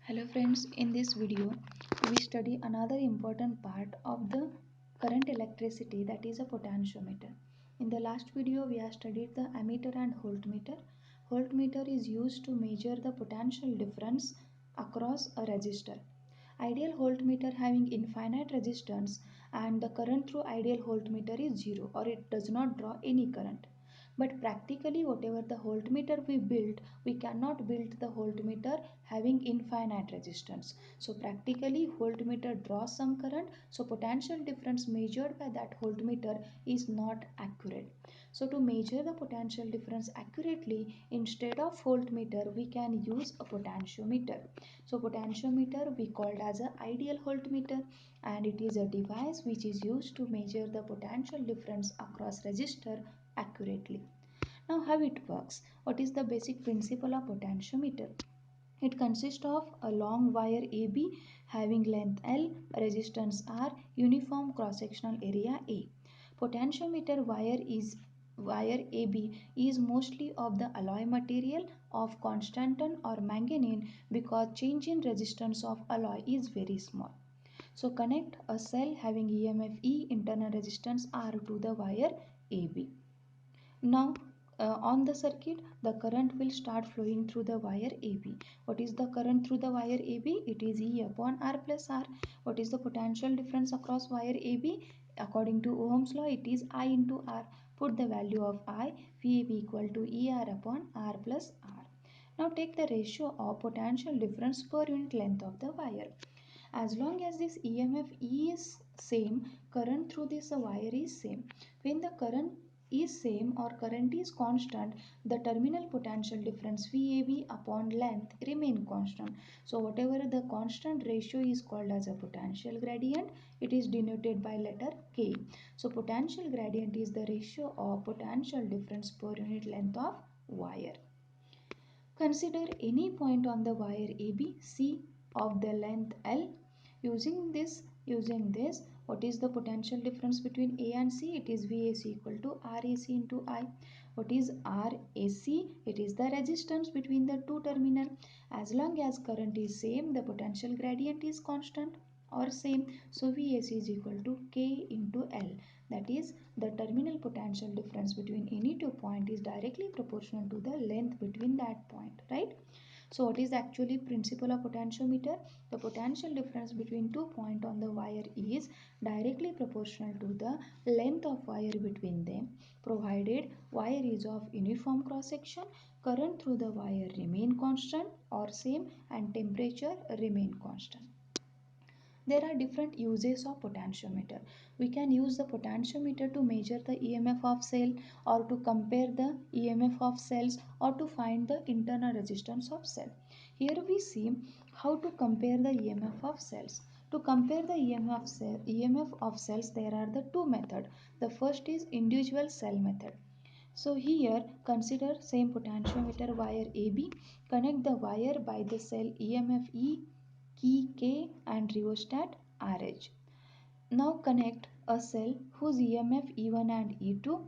Hello friends, in this video we study another important part of the current electricity, that is a potentiometer. In the last video we have studied the ammeter and voltmeter. Voltmeter is used to measure the potential difference across a resistor. Ideal voltmeter having infinite resistance and the current through ideal voltmeter is zero or it does not draw any current. But practically whatever the voltmeter we build, we cannot build the voltmeter having infinite resistance. So practically voltmeter draws some current, so potential difference measured by that voltmeter is not accurate. So to measure the potential difference accurately, instead of voltmeter we can use a potentiometer. So potentiometer we called as a ideal voltmeter, and it is a device which is used to measure the potential difference across resistor accurately. Now how it works? What is the basic principle of potentiometer? It consists of a long wire AB having length L, resistance R, uniform cross-sectional area A. Potentiometer wire AB is mostly of the alloy material of constantan or manganese because change in resistance of alloy is very small. So connect a cell having EMF E, internal resistance R to the wire AB. Now on the circuit, the current will start flowing through the wire AB. What is the current through the wire AB? It is E upon R plus R. What is the potential difference across wire AB? According to Ohm's law, it is I into R. Put the value of I, VAB equal to ER upon R plus R. Now take the ratio of potential difference per unit length of the wire. As long as this EMF E is same, current through this wire is same. When the current is same or current is constant, the terminal potential difference VAB upon length remain constant. So whatever the constant ratio is called as a potential gradient, it is denoted by letter K. So potential gradient is the ratio of potential difference per unit length of wire. Consider any point on the wire AB, C of the length L. Using this, what is the potential difference between A and C? It is VAC equal to RAC into I. What is RAC? It is the resistance between the two terminal. As long as current is same, the potential gradient is constant or same. So VAC is equal to K into L. That is, the terminal potential difference between any two points is directly proportional to the length between that point, right? So what is actually principle of potentiometer? The potential difference between 2 points on the wire is directly proportional to the length of wire between them, provided wire is of uniform cross section, current through the wire remain constant or same, and temperature remain constant. There are different uses of potentiometer. We can use the potentiometer to measure the EMF of cell, or to compare the EMF of cells, or to find the internal resistance of cell. Here we see how to compare the EMF of cells. To compare the EMF of cells, there are the two methods. The first is individual cell method. So here consider same potentiometer wire AB, connect the wire by the cell EMF E, key K and rheostat RH. Now connect a cell whose EMF E1 and E2.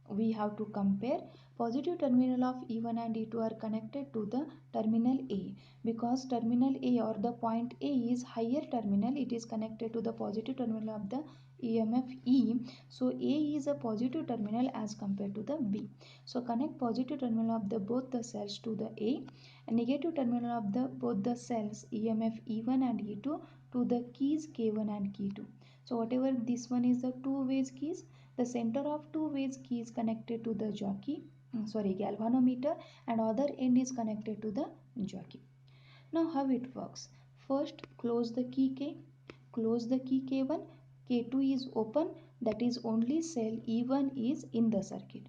We have to compare. Positive terminal of E1 and E2 are connected to the terminal A, because terminal A or the point A is higher terminal. It is connected to the positive terminal of the EMF E. So A is a positive terminal as compared to the B. So connect positive terminal of the both the cells to the A, and negative terminal of the both the cells EMF E1 and E2 to the keys K1 and K2. So whatever this one is the two ways keys, the center of two ways key is connected to the galvanometer, and other end is connected to the jockey. Now how it works? First close the key K, close the key K1, K2 is open, that is only cell E1 is in the circuit.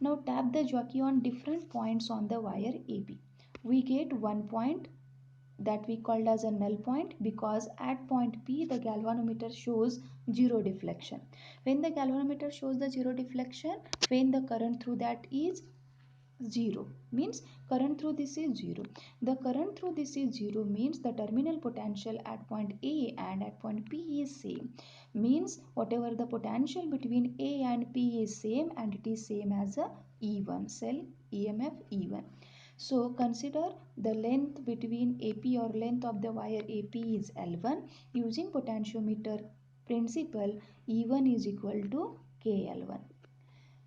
Now tap the jockey on different points on the wire AB. We get one point that we called as a null point, because at point P the galvanometer shows zero deflection. When the galvanometer shows the zero deflection, when the current through that is 0, means current through this is 0. The current through this is 0 means the terminal potential at point A and at point P is same, means whatever the potential between A and P is same, and it is same as a E1 cell EMF E1. So consider the length between AP or length of the wire AP is L1. Using potentiometer principle, E1 is equal to KL1.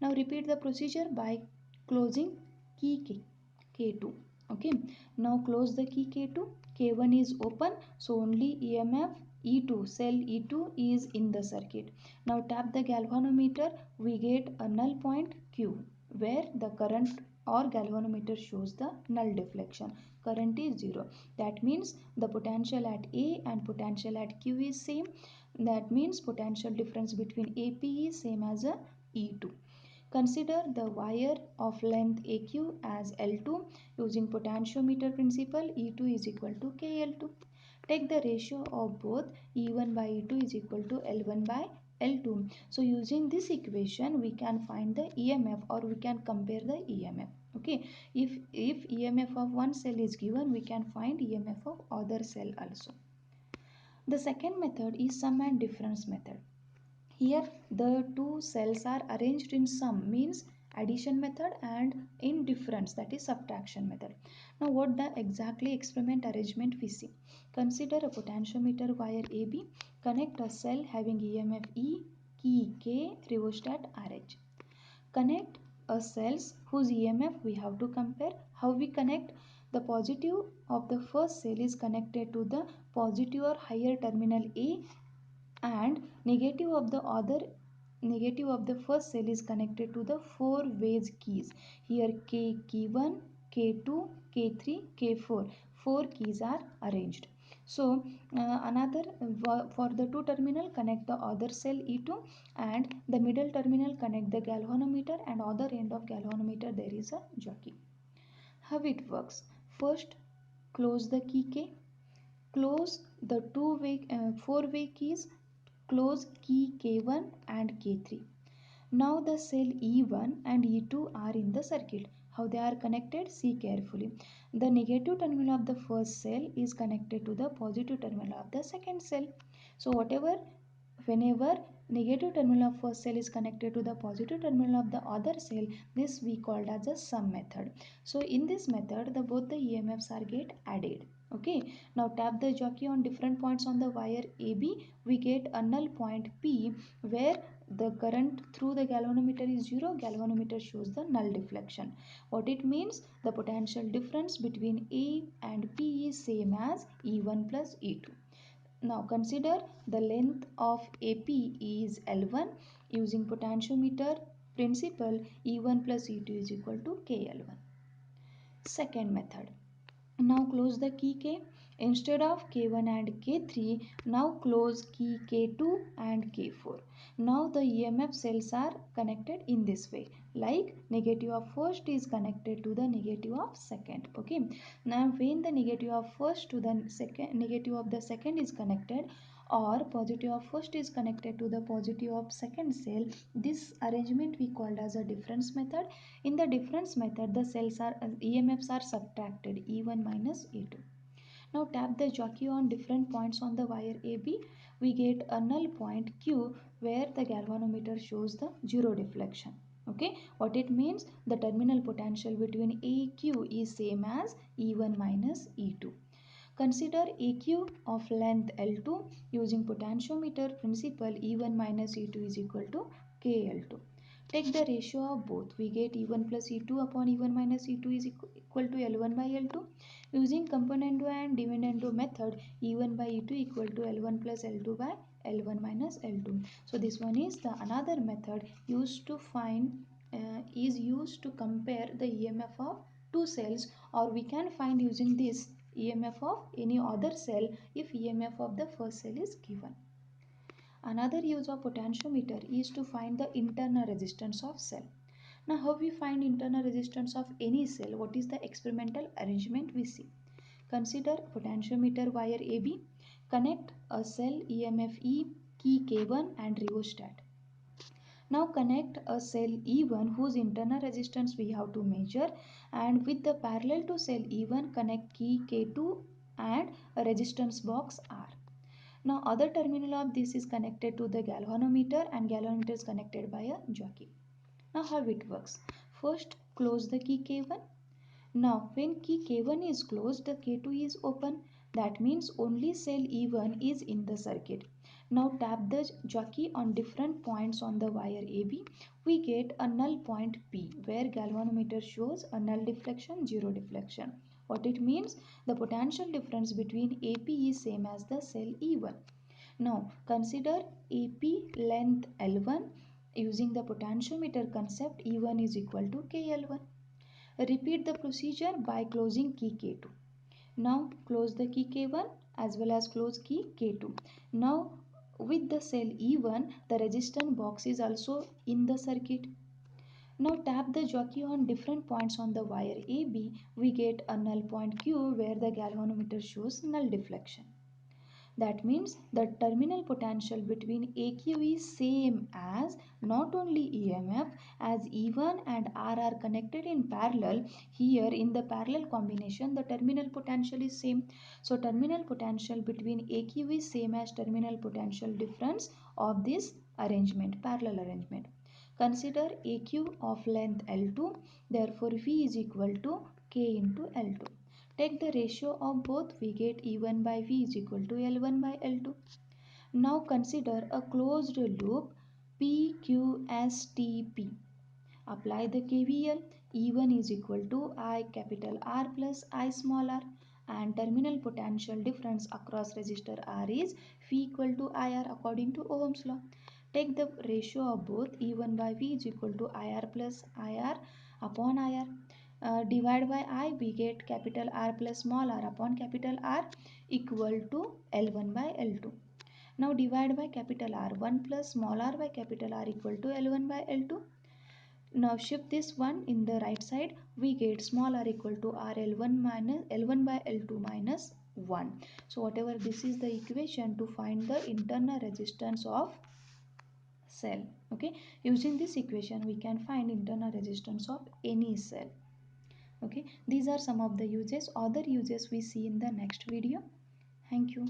Now repeat the procedure by closing key K2. Okay. Now close the key K2. K1 is open, so only EMF E2, cell E2 is in the circuit. Now tap the galvanometer, we get a null point Q where the current or galvanometer shows the null deflection. Current is 0. That means the potential at A and potential at Q is same. That means potential difference between AP is same as a E2. Consider the wire of length AQ as L2. Using potentiometer principle, E2 is equal to KL2. Take the ratio of both, E1 by E2 is equal to L1 by L2. So using this equation we can find the EMF, or we can compare the EMF. Okay, if EMF of one cell is given, we can find EMF of other cell also. The second method is sum and difference method. Here the two cells are arranged in sum, means addition method, and in difference, that is subtraction method. Now what the exactly experiment arrangement we see. Consider a potentiometer wire AB. Connect a cell having EMF E, key K, rheostat RH. Connect a cells whose EMF we have to compare. How we connect? The positive of the first cell is connected to the positive or higher terminal A, and negative of the first cell is connected to the four ways keys. Here K1, K2, K3, K4. Four keys are arranged. So another for the two terminal, connect the other cell E2, and the middle terminal connect the galvanometer, and other end of galvanometer there is a jockey. How it works? First, close the key K. Close the four-way keys. Close key K1 and K3. Now the cell E1 and E2 are in the circuit. How they are connected? See carefully. The negative terminal of the first cell is connected to the positive terminal of the second cell. So whenever negative terminal of first cell is connected to the positive terminal of the other cell, this we called as a sum method. So in this method, both the EMFs are get added. Okay. Now tap the jockey on different points on the wire AB. We get a null point P where the current through the galvanometer is 0. Galvanometer shows the null deflection. What it means? The potential difference between A and P is same as E1 plus E2. Now consider the length of AP is L1. Using potentiometer principle, E1 plus E2 is equal to KL1. Second method. Now close the key K. Instead of K1 and K3, now close key K2 and K4. Now the EMF cells are connected in this way. Like negative of first is connected to the negative of second. Okay. Now when the negative of first to the second, negative of the second is connected, or positive of first is connected to the positive of second cell, this arrangement we called as a difference method. In the difference method, the cells are EMFs are subtracted, E1 minus E2. Now tap the jockey on different points on the wire AB. We get a null point Q where the galvanometer shows the zero deflection. Okay, what it means? The terminal potential between AQ is same as E1 minus E2. Consider AQ of length L2. Using potentiometer principle, E1 minus E2 is equal to KL2. Take the ratio of both. We get E1 plus E2 upon E1 minus E2 is equal to L1 by L2. Using componendo and dividendo method, E1 by E2 equal to L1 plus L2 by L1 minus L2. So this one is the another method used to find is used to compare the EMF of two cells, or we can find using this EMF of any other cell if EMF of the first cell is given. Another use of potentiometer is to find the internal resistance of cell. Now how we find internal resistance of any cell? What is the experimental arrangement we see? Consider potentiometer wire AB. Connect a cell EMF E, key K1 and rheostat. Now connect a cell E1 whose internal resistance we have to measure, and with the parallel to cell E1 connect key K2 and a resistance box R. Now other terminal of this is connected to the galvanometer, and galvanometer is connected by a jockey. Now how it works? First close the key K1. Now when key K1 is closed, the K2 is open. That means only cell E1 is in the circuit. Now tap the jockey on different points on the wire AB. We get a null point P where galvanometer shows a null deflection, zero deflection. What it means? The potential difference between AP is same as the cell E1. Now consider AP length L1. Using the potentiometer concept, E1 is equal to KL1. Repeat the procedure by closing key K2. Now close the key K1 as well as close key K2. Now with the cell E1, the resistance box is also in the circuit. Now tap the jockey on different points on the wire AB. We get a null point Q where the galvanometer shows null deflection. That means the terminal potential between AQ is same as not only EMF, as E1 and R are connected in parallel. Here in the parallel combination the terminal potential is same. So terminal potential between AQ is same as terminal potential difference of this arrangement, parallel arrangement. Consider AQ of length L2, therefore V is equal to K into L2. Take the ratio of both, we get E1 by V is equal to L1 by L2. Now consider a closed loop PQSTP. Apply the KVL. E1 is equal to I capital R plus I small r, and terminal potential difference across resistor R is V equal to IR according to Ohm's law. Take the ratio of both, E1 by V is equal to IR plus IR upon IR. Divide by I, we get capital R plus small r upon capital R equal to L1 by L2. Now divide by capital R, 1 plus small r by capital R equal to L1 by L2. Now shift this one in the right side, we get small r equal to RL1 minus L1 by L2 minus 1. So whatever, this is the equation to find the internal resistance of cell. Okay, using this equation we can find internal resistance of any cell. Okay, these are some of the uses. Other uses we see in the next video. Thank you.